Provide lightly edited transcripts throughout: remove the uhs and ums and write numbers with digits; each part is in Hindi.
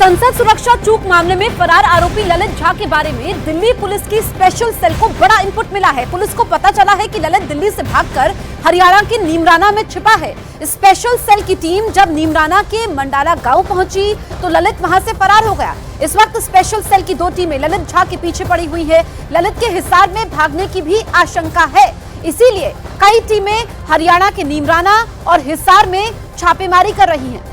संसद सुरक्षा चूक मामले में फरार आरोपी ललित झा के बारे में दिल्ली पुलिस की स्पेशल सेल को बड़ा इनपुट मिला है। पुलिस को पता चला है कि ललित दिल्ली से भागकर हरियाणा के नीमराना में छिपा है। स्पेशल सेल की टीम जब नीमराना के मंडाला गांव पहुंची तो ललित वहां से फरार हो गया। इस वक्त स्पेशल सेल की 2 टीमें ललित झा के पीछे पड़ी हुई है। ललित के हिसार में भागने की भी आशंका है, इसीलिए कई टीमें हरियाणा के नीमराना और हिसार में छापेमारी कर रही हैं।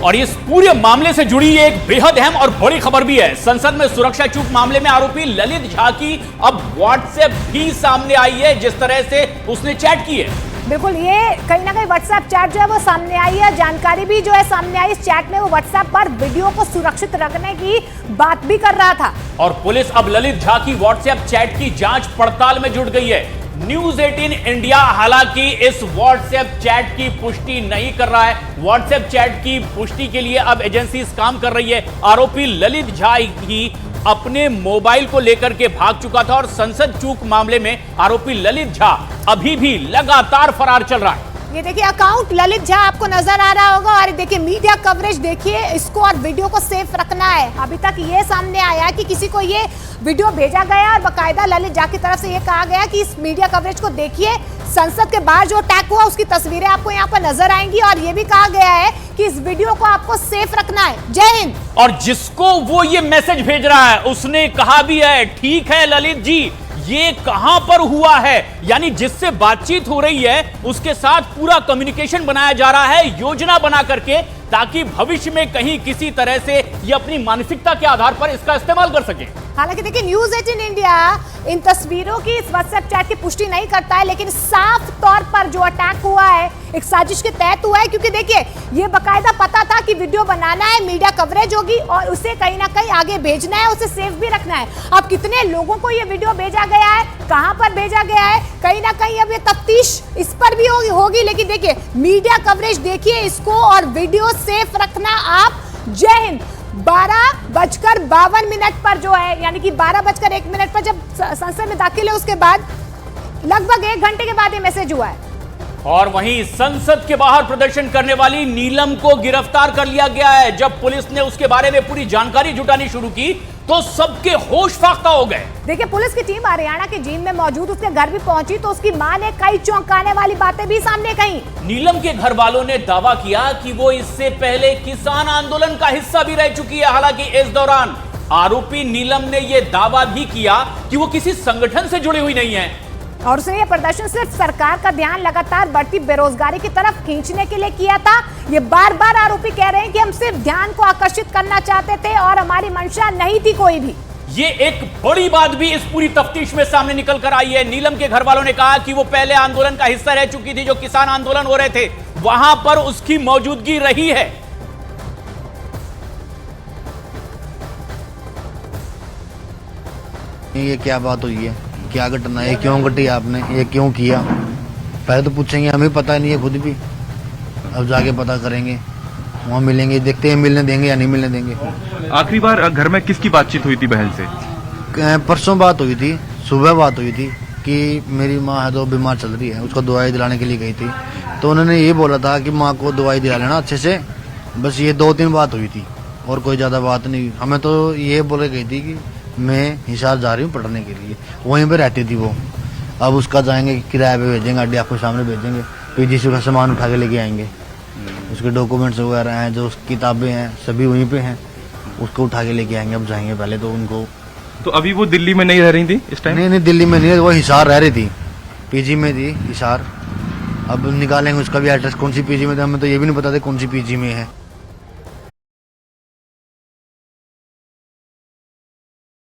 और इस पूरे मामले से जुड़ी एक बेहद अहम और बड़ी खबर भी है। संसद में सुरक्षा चूक मामले में आरोपी ललित झा की अब व्हाट्सएप भी सामने आई है, जिस तरह से उसने चैट की है। बिल्कुल, ये कहीं ना कहीं व्हाट्सएप चैट जो है वो सामने आई है। जानकारी भी जो है सामने आई इस चैट में, वो व्हाट्सएप पर वीडियो को सुरक्षित रखने की बात भी कर रहा था। और पुलिस अब ललित झा की व्हाट्सएप चैट की जांच पड़ताल में जुट गई है। न्यूज 18 इंडिया हालांकि इस व्हाट्सएप चैट की पुष्टि नहीं कर रहा है। व्हाट्सएप चैट की पुष्टि के लिए अब एजेंसी काम कर रही है। आरोपी ललित झा ही अपने मोबाइल को लेकर के भाग चुका था और संसद चूक मामले में आरोपी ललित झा अभी भी लगातार फरार चल रहा है। ये देखिए अकाउंट ललित झा आपको नजर आ रहा होगा और देखिए मीडिया कवरेज देखिए, इसको और वीडियो को सेफ रखना है। अभी तक ये सामने आया कि किसी को ये वीडियो भेजा गया और बकायदा ललित झा की तरफ से ये कहा गया कि इस मीडिया कवरेज को देखिए। संसद के बाहर जो अटैक हुआ उसकी तस्वीरें आपको यहाँ पर नजर आएंगी और ये भी कहा गया है कि इस वीडियो को आपको सेफ रखना है। जय हिंद। और जिसको वो ये मैसेज भेज रहा है उसने कहा भी है, ठीक है ललित जी, ये कहां पर हुआ है, यानी जिससे बातचीत हो रही है उसके साथ पूरा कम्युनिकेशन बनाया जा रहा है, योजना बना करके, ताकि भविष्य में कहीं किसी तरह से ये अपनी मानसिकता के आधार पर इसका इस्तेमाल कर सके। हालांकि देखिए न्यूज 18 इंडिया इन तस्वीरों की इस व्हाट्सएप चैट की पुष्टि नहीं करता है, लेकिन साफ तौर पर जो अटैक हुआ है एक साजिश के तहत हुआ है, क्योंकि देखिए ये बकायदा पता था कि वीडियो बनाना है, मीडिया कवरेज होगी और उसे कहीं ना कहीं आगे भेजना है, उसे सेफ भी रखना है। अब कितने लोगों को ये वीडियो भेजा गया है, कहां पर भेजा गया है, कहीं ना कहीं अब ये तफ्तीश इस पर भी होगी। लेकिन देखिए मीडिया कवरेज देखिए इसको और वीडियो सेफ रखना आप। जय हिंद। 12:52 पर जो है, यानी कि 12:01 पर जब संसद में दाखिल है उसके बाद लगभग 1 घंटे के बाद ये मैसेज हुआ है। और वहीं संसद के बाहर प्रदर्शन करने वाली नीलम को गिरफ्तार कर लिया गया है। जब पुलिस ने उसके बारे में पूरी जानकारी जुटानी शुरू की तो सबके होश फाख्ता हो गए। देखिए पुलिस की टीम हरियाणा के जींद में मौजूद उसके घर भी पहुंची तो उसकी मां ने कई चौंकाने वाली बातें भी सामने कही। नीलम के घर वालों ने दावा किया कि वो इससे पहले किसान आंदोलन का हिस्सा भी रह चुकी है। हालांकि इस दौरान आरोपी नीलम ने यह दावा भी किया कि वो किसी संगठन से जुड़ी हुई नहीं है और उसने ये प्रदर्शन सिर्फ सरकार का ध्यान लगातार बढ़ती बेरोजगारी की तरफ खींचने के लिए किया था। ये बार बार आरोपी कह रहे हैं कि हम सिर्फ ध्यान को आकर्षित करना चाहते थे और हमारी मंशा नहीं थी कोई भी। ये एक बड़ी बात भी इस पूरी तफ्तीश में सामने निकल कर आई है। नीलम के घर वालों ने कहा कि वो पहले आंदोलन का हिस्सा रह चुकी थी, जो किसान आंदोलन हो रहे थे वहां पर उसकी मौजूदगी रही है। ये क्या बात हुई है, क्या घटना है, क्यों घटी आपने, ये क्यों किया? पहले तो पूछेंगे, हमें पता नहीं है खुद भी। अब जाके पता करेंगे, वहाँ मिलेंगे, देखते हैं मिलने देंगे या नहीं मिलने देंगे। आखिरी बार घर में किसकी बातचीत हुई थी बहन से? परसों बात हुई थी, सुबह बात हुई थी कि मेरी माँ है तो बीमार चल रही है, उसको दवाई दिलाने के लिए गई थी। तो उन्होंने ये बोला था कि माँ को दवाई दिला लेना अच्छे से। बस ये 2-3 बात हुई थी और कोई ज़्यादा बात नहीं। हमें तो ये बोले गई थी कि मैं हिसार जा रही हूँ पढ़ने के लिए, वहीं पे रहती थी वो। अब उसका जाएंगे किराए पे भेजेंगे, अड्डे आपके सामने भेजेंगे, पीजीसी का सामान उठा के लेके आएंगे। उसके डॉक्यूमेंट्स वगैरह हैं, जो किताबें हैं सभी वहीं पे हैं, उसको उठा के लेके आएंगे। अब जाएंगे पहले तो उनको। तो अभी वो दिल्ली में नहीं रह रही थी इस टाइम? नहीं, दिल्ली में नहीं, वो हिसार रह रही थी, पीजी में थी हिसार। अब निकालेंगे उसका भी एड्रेस, कौन सी पीजी में था, हमें तो ये भी नहीं पता था कौन सी पीजी में है।